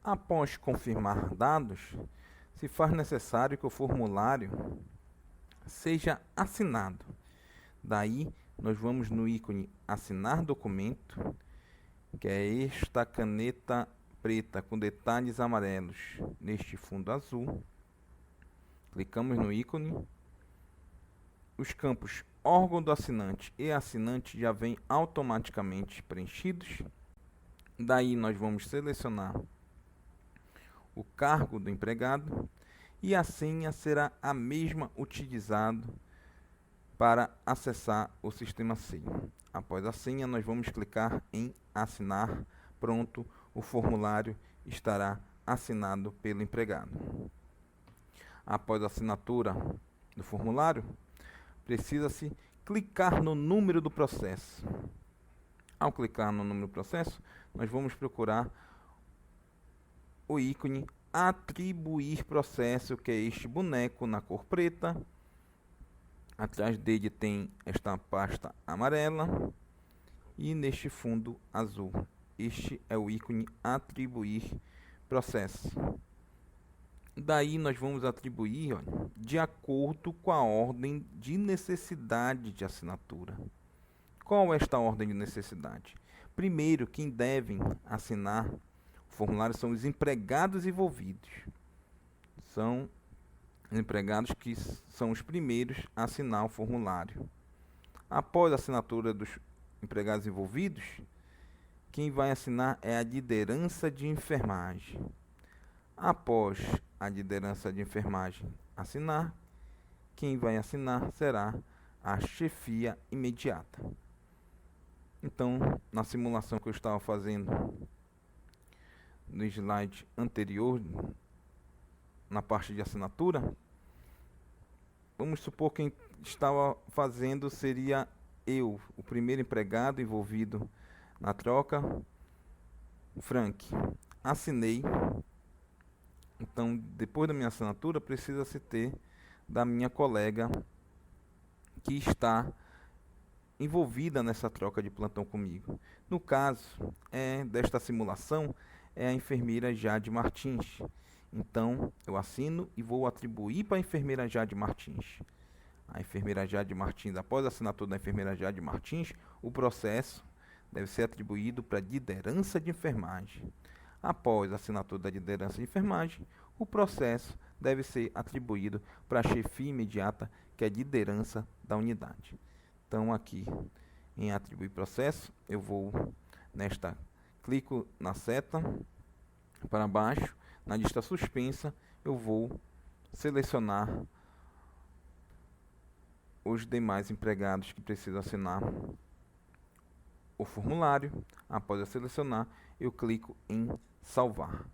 Após confirmar dados, se faz necessário que o formulário seja assinado. Daí, nós vamos no ícone Assinar documento, que é esta caneta preta com detalhes amarelos neste fundo azul. Clicamos no ícone. Os campos órgão do assinante e assinante já vêm automaticamente preenchidos. Daí nós vamos selecionar o cargo do empregado e a senha será a mesma utilizada para acessar o sistema SEI. Após a senha, nós vamos clicar em assinar. Pronto, o formulário estará assinado pelo empregado. Após a assinatura do formulário, precisa-se clicar no número do processo. Ao clicar no número do processo, nós vamos procurar o ícone Atribuir processo, que é este boneco na cor preta. Atrás dele tem esta pasta amarela e neste fundo azul. Este é o ícone Atribuir processo. Daí nós vamos atribuir, olha, de acordo com a ordem de necessidade de assinatura. Qual é esta ordem de necessidade? Primeiro, quem devem assinar o formulário são os empregados envolvidos. São os empregados que são os primeiros a assinar o formulário. Após a assinatura dos empregados envolvidos, quem vai assinar é a liderança de enfermagem. Após a liderança de enfermagem assinar, quem vai assinar será a chefia imediata. Então, na simulação que eu estava fazendo no slide anterior, na parte de assinatura, vamos supor que quem estava fazendo seria eu, o primeiro empregado envolvido na troca, Frank. Assinei. Então, depois da minha assinatura, precisa-se ter da minha colega que está envolvida nessa troca de plantão comigo. No caso desta simulação, é a enfermeira Jade Martins. Então, eu assino e vou atribuir para a enfermeira Jade Martins. A enfermeira Jade Martins, após a assinatura da enfermeira Jade Martins, o processo deve ser atribuído para a liderança de enfermagem. Após a assinatura da liderança de enfermagem, o processo deve ser atribuído para a chefia imediata, que é a liderança da unidade. Então, aqui em atribuir processo, eu vou clico na seta para baixo, na lista suspensa, eu vou selecionar os demais empregados que precisam assinar o formulário. Após eu selecionar, eu clico em salvar.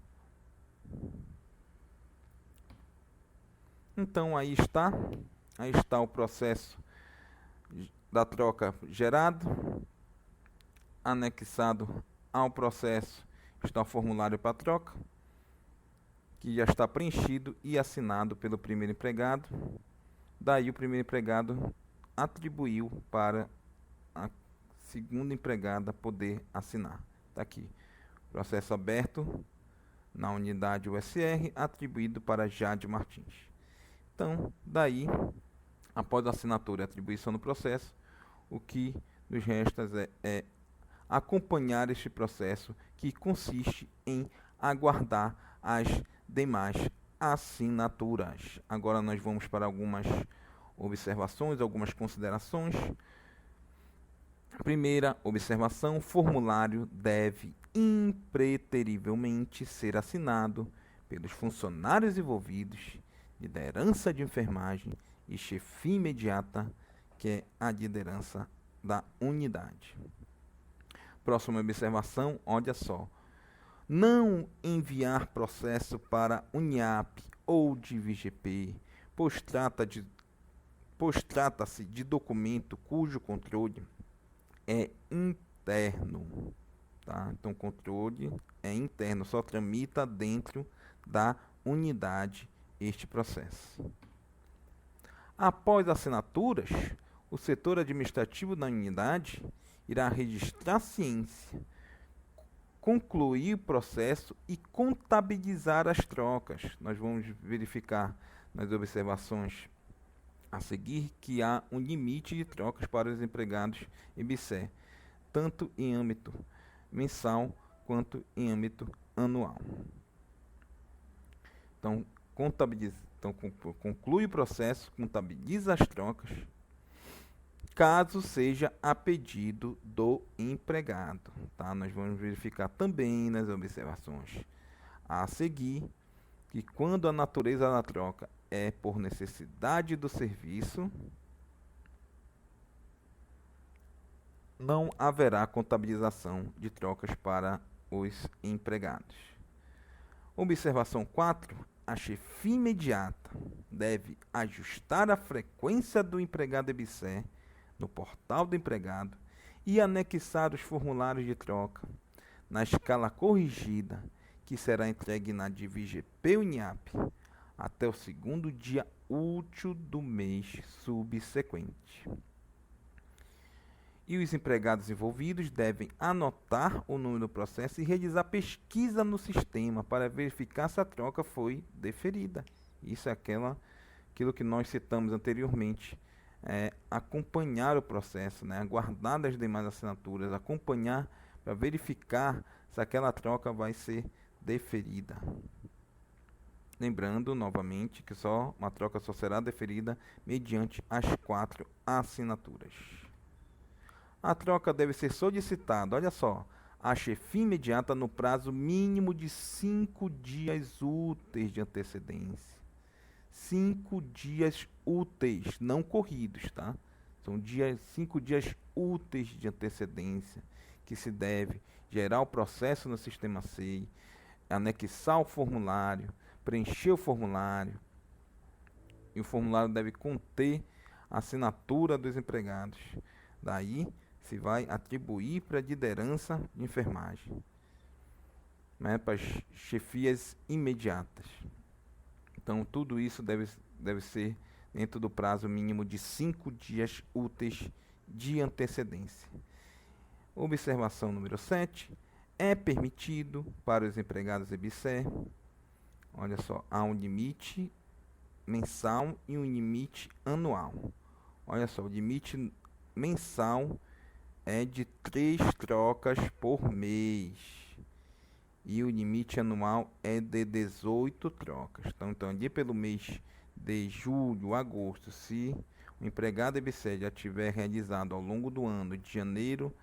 Então aí está o processo da troca gerado. Anexado ao processo está o formulário para troca, que já está preenchido e assinado pelo primeiro empregado. Daí o primeiro empregado atribuiu para a segunda empregada poder assinar. Está aqui, processo aberto na unidade USR, atribuído para Jade Martins. Então, daí, após a assinatura e atribuição do processo, o que nos resta é acompanhar este processo, que consiste em aguardar as demais assinaturas. Agora nós vamos para algumas observações, algumas considerações. Primeira observação: o formulário deve impreterivelmente ser assinado pelos funcionários envolvidos, liderança de enfermagem e chefia imediata, que é a liderança da unidade. Próxima observação, olha só. Não enviar processo para UNIAP ou de VGP, pois trata-se de documento cujo controle é interno. Tá? Então, o controle é interno, só tramita dentro da unidade este processo. Após assinaturas, o setor administrativo da unidade irá registrar ciência concluir o processo e contabilizar as trocas. Nós vamos verificar nas observações a seguir que há um limite de trocas para os empregados EBSER, tanto em âmbito mensal quanto em âmbito anual. Então, conclui o processo, contabiliza as trocas, caso seja a pedido do empregado. Tá? Nós vamos verificar também nas observações a seguir que quando a natureza da troca é por necessidade do serviço, não haverá contabilização de trocas para os empregados. Observação 4. A chefia imediata deve ajustar a frequência do empregado EBSER no portal do empregado e anexar os formulários de troca na escala corrigida, que será entregue na DIVGP-UNIAP até o segundo dia útil do mês subsequente. E os empregados envolvidos devem anotar o número do processo e realizar pesquisa no sistema para verificar se a troca foi deferida. Isso é aquilo que nós citamos anteriormente. Acompanhar o processo, aguardar as demais assinaturas, acompanhar para verificar se aquela troca vai ser deferida. Lembrando novamente que uma troca só será deferida mediante as 4 assinaturas. A troca deve ser solicitada, olha só, à chefia imediata no prazo mínimo de 5 dias úteis de antecedência. 5 dias úteis, não corridos, tá? São 5 dias úteis de antecedência que se deve gerar o processo no sistema SEI, anexar o formulário, preencher o formulário, e o formulário deve conter a assinatura dos empregados. Daí se vai atribuir para a liderança de enfermagem, para as chefias imediatas. Então, tudo isso deve ser dentro do prazo mínimo de 5 dias úteis de antecedência. Observação número 7. É permitido para os empregados EBSER, olha só, há um limite mensal e um limite anual. Olha só, o limite mensal é de 3 trocas por mês. E o limite anual é de 18 trocas. Então ali pelo mês de julho, agosto, se o empregado EBSER já tiver realizado ao longo do ano, de janeiro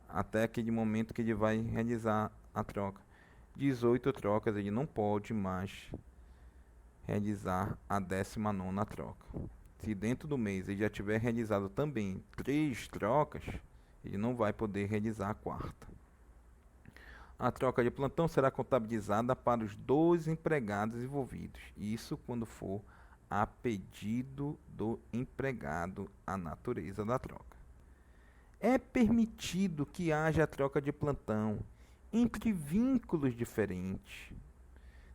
até aquele momento que ele vai realizar a troca, 18 trocas, ele não pode mais realizar a 19ª troca. Se dentro do mês ele já tiver realizado também 3 trocas, ele não vai poder realizar a 4ª. A troca de plantão será contabilizada para os 2 empregados envolvidos. Isso quando for a pedido do empregado a natureza da troca. É permitido que haja troca de plantão entre vínculos diferentes,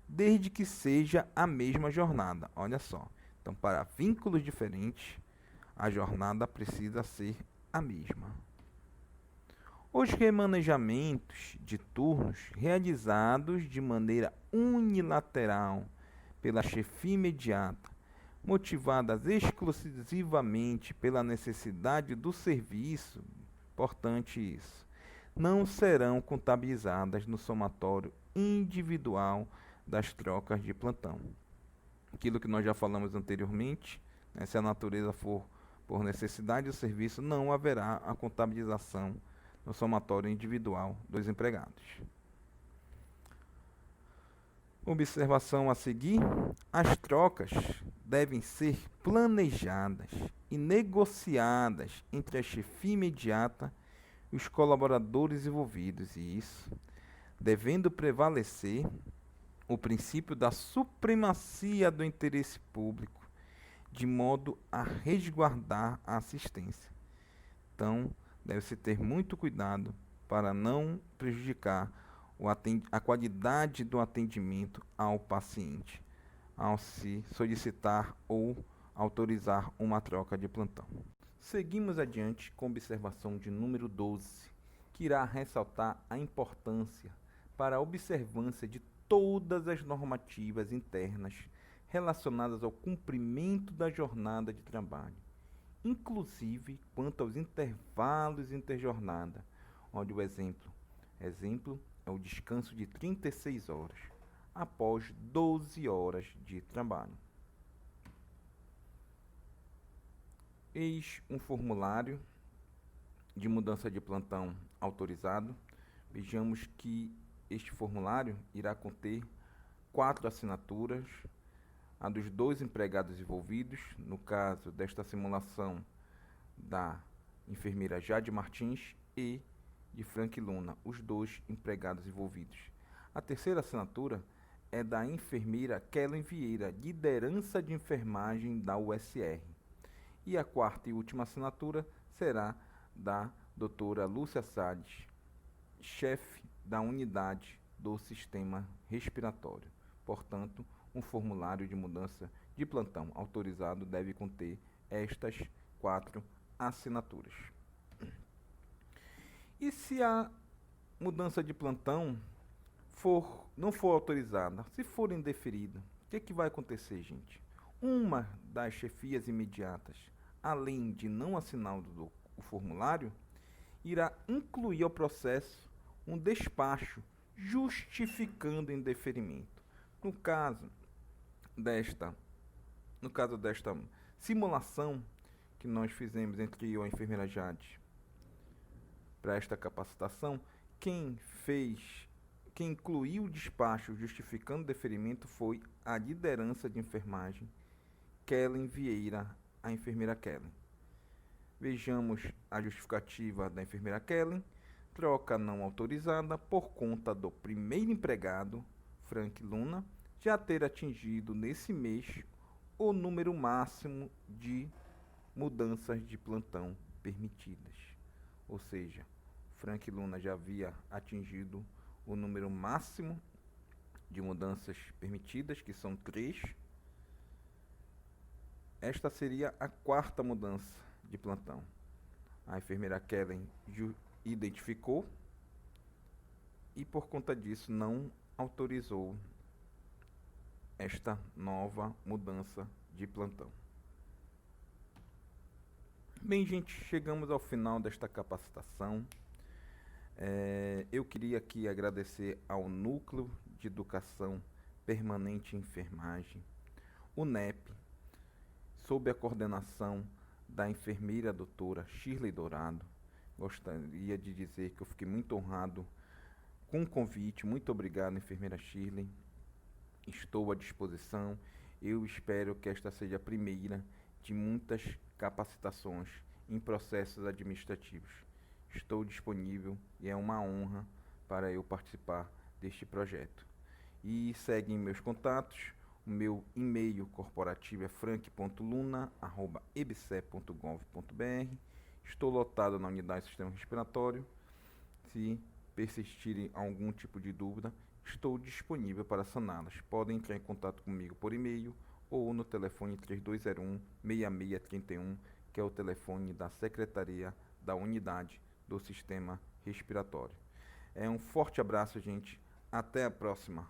desde que seja a mesma jornada. Olha só. Então, para vínculos diferentes, a jornada precisa ser a mesma. Os remanejamentos de turnos realizados de maneira unilateral pela chefia imediata, motivadas exclusivamente pela necessidade do serviço, importante isso, não serão contabilizadas no somatório individual das trocas de plantão. Aquilo que nós já falamos anteriormente, se a natureza for por necessidade do serviço, não haverá a contabilização no somatório individual dos empregados. Observação a seguir: as trocas devem ser planejadas e negociadas entre a chefia imediata e os colaboradores envolvidos, e isso devendo prevalecer o princípio da supremacia do interesse público, de modo a resguardar a assistência. Então, deve-se ter muito cuidado para não prejudicar a qualidade do atendimento ao paciente, ao se solicitar ou autorizar uma troca de plantão. Seguimos adiante com a observação de número 12, que irá ressaltar a importância para a observância de todas as normativas internas relacionadas ao cumprimento da jornada de trabalho, inclusive quanto aos intervalos interjornada, onde o exemplo é o descanso de 36 horas, após 12 horas de trabalho. Eis um formulário de mudança de plantão autorizado. Vejamos que este formulário irá conter 4 assinaturas, a dos 2 empregados envolvidos, no caso desta simulação da enfermeira Jade Martins e de Frank Luna, os 2 empregados envolvidos. A terceira assinatura é da enfermeira Kellen Vieira, liderança de enfermagem da USR. E a quarta e última assinatura será da doutora Lúcia Salles, chefe da unidade do sistema respiratório. Portanto, um formulário de mudança de plantão autorizado deve conter estas 4 assinaturas. E se a mudança de plantão não for autorizada, se for indeferida, o que vai acontecer, gente? Uma das chefias imediatas, além de não assinar o formulário, irá incluir ao processo um despacho justificando o indeferimento. No caso desta simulação que nós fizemos entre eu e a enfermeira Jade para esta capacitação, quem incluiu o despacho justificando o deferimento foi a liderança de enfermagem, Kellen Vieira, a enfermeira Kellen. Vejamos a justificativa da enfermeira Kellen: troca não autorizada por conta do primeiro empregado, Frank Luna, já ter atingido nesse mês o número máximo de mudanças de plantão permitidas. Ou seja, Frank Luna já havia atingido o número máximo de mudanças permitidas, que são 3. Esta seria a 4ª mudança de plantão. A enfermeira Kellen identificou e, por conta disso, não autorizou esta nova mudança de plantão. Bem, gente, chegamos ao final desta capacitação. Eu queria aqui agradecer ao Núcleo de Educação Permanente em Enfermagem, o NEP, sob a coordenação da enfermeira doutora Shirley Dourado. Gostaria de dizer que eu fiquei muito honrado com o convite. Muito obrigado, enfermeira Shirley. Estou à disposição. Eu espero que esta seja a primeira de muitas capacitações em processos administrativos. Estou disponível e é uma honra para eu participar deste projeto. E seguem meus contatos. O meu e-mail corporativo é frank.luna@ebse.gov.br. Estou lotado na unidade de sistema respiratório. Se persistirem algum tipo de dúvida, estou disponível para saná-las. Podem entrar em contato comigo por e-mail ou no telefone 3201-6631, que é o telefone da Secretaria da Unidade do Sistema Respiratório. Um forte abraço, gente. Até a próxima.